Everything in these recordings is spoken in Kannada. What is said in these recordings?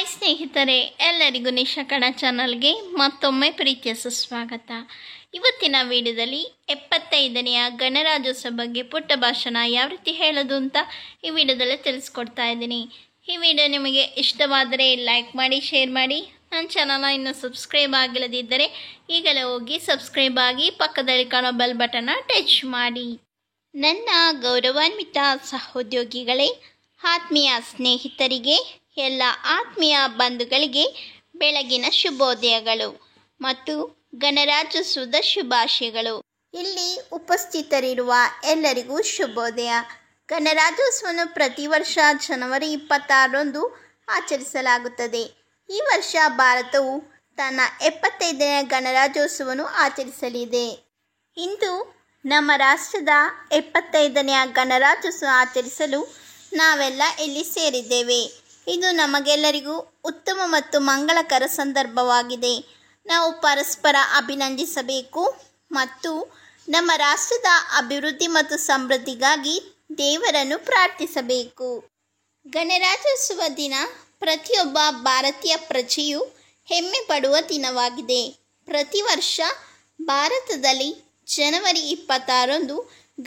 ಹಾಯ್ ಸ್ನೇಹಿತರೆ, ಎಲ್ಲರಿಗೂ ನಿಶಾ ಕನ್ನಡ ಚಾನಲ್ಗೆ ಮತ್ತೊಮ್ಮೆ ಪ್ರೀತಿಯ ಸುಸ್ವಾಗತ. ಇವತ್ತಿನ ವಿಡಿಯೋದಲ್ಲಿ 75ನೆಯ ಗಣರಾಜ್ಯೋತ್ಸವ ಬಗ್ಗೆ ಪುಟ್ಟ ಭಾಷಣ ಯಾವ ರೀತಿ ಹೇಳೋದು ಅಂತ ಈ ವಿಡಿಯೋದಲ್ಲಿ ತಿಳಿಸ್ಕೊಡ್ತಾ ಇದ್ದೀನಿ. ಈ ವಿಡಿಯೋ ನಿಮಗೆ ಇಷ್ಟವಾದರೆ ಲೈಕ್ ಮಾಡಿ, ಶೇರ್ ಮಾಡಿ. ನನ್ನ ಚಾನಲ್ನ ಇನ್ನೂ ಸಬ್ಸ್ಕ್ರೈಬ್ ಆಗಿಲ್ಲದಿದ್ದರೆ ಈಗಲೇ ಹೋಗಿ ಸಬ್ಸ್ಕ್ರೈಬ್ ಆಗಿ, ಪಕ್ಕದಲ್ಲಿ ಕಾಣೋ ಬೆಲ್ ಬಟನ್ನ ಟಚ್ ಮಾಡಿ. ನನ್ನ ಗೌರವಾನ್ವಿತ ಸಹೋದ್ಯೋಗಿಗಳೇ, ಆತ್ಮೀಯ ಸ್ನೇಹಿತರಿಗೆ, ಎಲ್ಲ ಆತ್ಮೀಯ ಬಂಧುಗಳಿಗೆ ಬೆಳಗಿನ ಶುಭೋದಯಗಳು ಮತ್ತು ಗಣರಾಜ್ಯೋತ್ಸವದ ಶುಭಾಶಯಗಳು. ಇಲ್ಲಿ ಉಪಸ್ಥಿತರಿರುವ ಎಲ್ಲರಿಗೂ ಶುಭೋದಯ. ಗಣರಾಜ್ಯೋತ್ಸವವನ್ನು ಪ್ರತಿ ವರ್ಷ ಜನವರಿ 26ರಂದು ಆಚರಿಸಲಾಗುತ್ತದೆ. ಈ ವರ್ಷ ಭಾರತವು ತನ್ನ 75ನೇ ಗಣರಾಜ್ಯೋತ್ಸವವನ್ನು ಆಚರಿಸಲಿದೆ. ಇಂದು ನಮ್ಮ ರಾಷ್ಟ್ರದ 75ನೇ ಗಣರಾಜ್ಯೋತ್ಸವ ಆಚರಿಸಲು ನಾವೆಲ್ಲ ಇಲ್ಲಿ ಸೇರಿದ್ದೇವೆ. ಇದು ನಮಗೆಲ್ಲರಿಗೂ ಉತ್ತಮ ಮತ್ತು ಮಂಗಳಕರ ಸಂದರ್ಭವಾಗಿದೆ. ನಾವು ಪರಸ್ಪರ ಅಭಿನಂದಿಸಬೇಕು ಮತ್ತು ನಮ್ಮ ರಾಷ್ಟ್ರದ ಅಭಿವೃದ್ಧಿ ಮತ್ತು ಸಮೃದ್ಧಿಗಾಗಿ ದೇವರನ್ನು ಪ್ರಾರ್ಥಿಸಬೇಕು. ಗಣರಾಜ್ಯೋತ್ಸವ ದಿನ ಪ್ರತಿಯೊಬ್ಬ ಭಾರತೀಯ ಪ್ರಜೆಯು ಹೆಮ್ಮೆ ಪಡುವ ದಿನವಾಗಿದೆ. ಪ್ರತಿ ವರ್ಷ ಭಾರತದಲ್ಲಿ ಜನವರಿ 26ರಂದು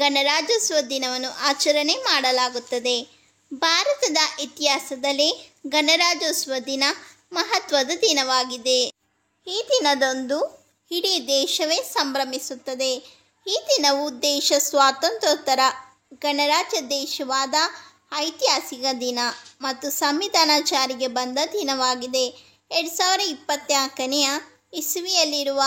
ಗಣರಾಜ್ಯೋತ್ಸವ ದಿನವನ್ನು ಆಚರಣೆ ಮಾಡಲಾಗುತ್ತದೆ. ಭಾರತದ ಇತಿಹಾಸದಲ್ಲೇ ಗಣರಾಜ್ಯೋತ್ಸವ ದಿನ ಮಹತ್ವದ ದಿನವಾಗಿದೆ. ಈ ದಿನದಂದು ಇಡೀ ದೇಶವೇ ಸಂಭ್ರಮಿಸುತ್ತದೆ. ಈ ದಿನವು ದೇಶ ಸ್ವಾತಂತ್ರ್ಯೋತ್ತರ ಗಣರಾಜ್ಯ ದೇಶವಾದ ಐತಿಹಾಸಿಕ ದಿನ ಮತ್ತು ಸಂವಿಧಾನ ಜಾರಿಗೆ ಬಂದ ದಿನವಾಗಿದೆ. 2024ನೇ ಇಸವಿಯಲ್ಲಿರುವ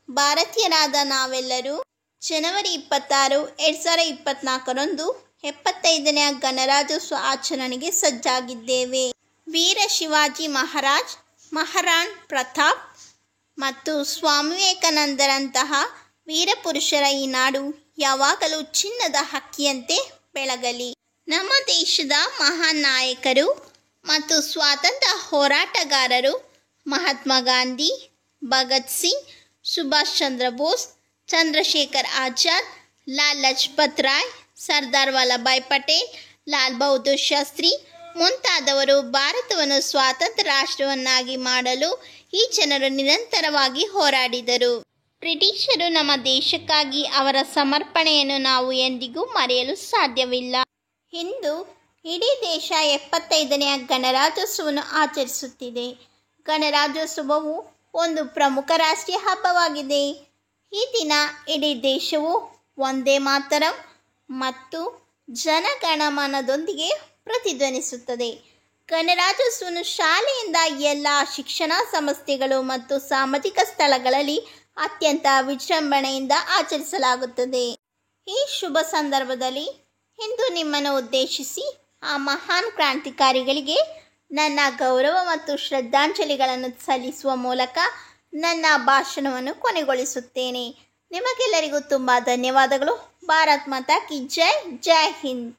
ಭಾರತೀಯರಾದ ನಾವೆಲ್ಲರೂ ಜನವರಿ 26, 2024ರಂದು 75ನೇ ಗಣರಾಜ್ಯೋತ್ಸವ ಆಚರಣೆಗೆ ಸಜ್ಜಾಗಿದ್ದೇವೆ. ವೀರ ಶಿವಾಜಿ ಮಹಾರಾಜ್, ಮಹಾರಾಣಾ ಪ್ರತಾಪ್ ಮತ್ತು ಸ್ವಾಮಿ ವಿವೇಕಾನಂದರಂತಹ ವೀರಪುರುಷರ ಈ ನಾಡು ಯಾವಾಗಲೂ ಚಿನ್ನದ ಹಕ್ಕಿಯಂತೆ ಬೆಳಗಲಿ. ನಮ್ಮ ದೇಶದ ಮಹಾನ್ ನಾಯಕರು ಮತ್ತು ಸ್ವಾತಂತ್ರ್ಯ ಹೋರಾಟಗಾರರು ಮಹಾತ್ಮ ಗಾಂಧಿ, ಭಗತ್ ಸಿಂಗ್, ಸುಭಾಷ್ ಚಂದ್ರ ಬೋಸ್, ಚಂದ್ರಶೇಖರ್ ಆಜಾದ್, ಲಾಲ್ ಲಜಪತ್ ರಾಯ್, ಸರ್ದಾರ್ ವಲ್ಲಭಾಯ್ ಪಟೇಲ್, ಲಾಲ್ ಬಹದ್ದೂರ್ ಶಾಸ್ತ್ರಿ ಮುಂತಾದವರು ಭಾರತವನ್ನು ಸ್ವಾತಂತ್ರ್ಯ ರಾಷ್ಟ್ರವನ್ನಾಗಿ ಮಾಡಲು ಈ ಜನರು ನಿರಂತರವಾಗಿ ಹೋರಾಡಿದರು. ಬ್ರಿಟಿಷರು ನಮ್ಮ ದೇಶಕ್ಕಾಗಿ ಅವರ ಸಮರ್ಪಣೆಯನ್ನು ನಾವು ಎಂದಿಗೂ ಮರೆಯಲು ಸಾಧ್ಯವಿಲ್ಲ. ಇಂದು ಇಡೀ ದೇಶ 75ನೇ ಗಣರಾಜ್ಯೋತ್ಸವವನ್ನು ಆಚರಿಸುತ್ತಿದೆ. ಗಣರಾಜ್ಯೋತ್ಸವವು ಒಂದು ಪ್ರಮುಖ ರಾಷ್ಟ್ರೀಯ ಹಬ್ಬವಾಗಿದೆ. ಈ ದಿನ ಇಡೀ ದೇಶವು ವಂದೇ ಮಾತರಂ ಮತ್ತು ಜನಗಣಮನದೊಂದಿಗೆ ಪ್ರತಿಧ್ವನಿಸುತ್ತದೆ. ಗಣರಾಜ್ಯೋತ್ಸವವನ್ನು ಶಾಲೆಯಿಂದ ಎಲ್ಲ ಶಿಕ್ಷಣ ಸಂಸ್ಥೆಗಳು ಮತ್ತು ಸಾಮಾಜಿಕ ಸ್ಥಳಗಳಲ್ಲಿ ಅತ್ಯಂತ ವಿಜೃಂಭಣೆಯಿಂದ ಆಚರಿಸಲಾಗುತ್ತದೆ. ಈ ಶುಭ ಸಂದರ್ಭದಲ್ಲಿ ಇಂದು ನಿಮ್ಮನ್ನು ಉದ್ದೇಶಿಸಿ ಆ ಮಹಾನ್ ಕ್ರಾಂತಿಕಾರಿಗಳಿಗೆ ನನ್ನ ಗೌರವ ಮತ್ತು ಶ್ರದ್ಧಾಂಜಲಿಗಳನ್ನು ಸಲ್ಲಿಸುವ ಮೂಲಕ ನನ್ನ ಭಾಷಣವನ್ನು ಕೊನೆಗೊಳಿಸುತ್ತೇನೆ. ನಿಮಗೆಲ್ಲರಿಗೂ ತುಂಬ ಧನ್ಯವಾದಗಳು. ಭಾರತ್ ಮಾತಾ ಕಿ ಜೈ. ಜೈ ಹಿಂದ್.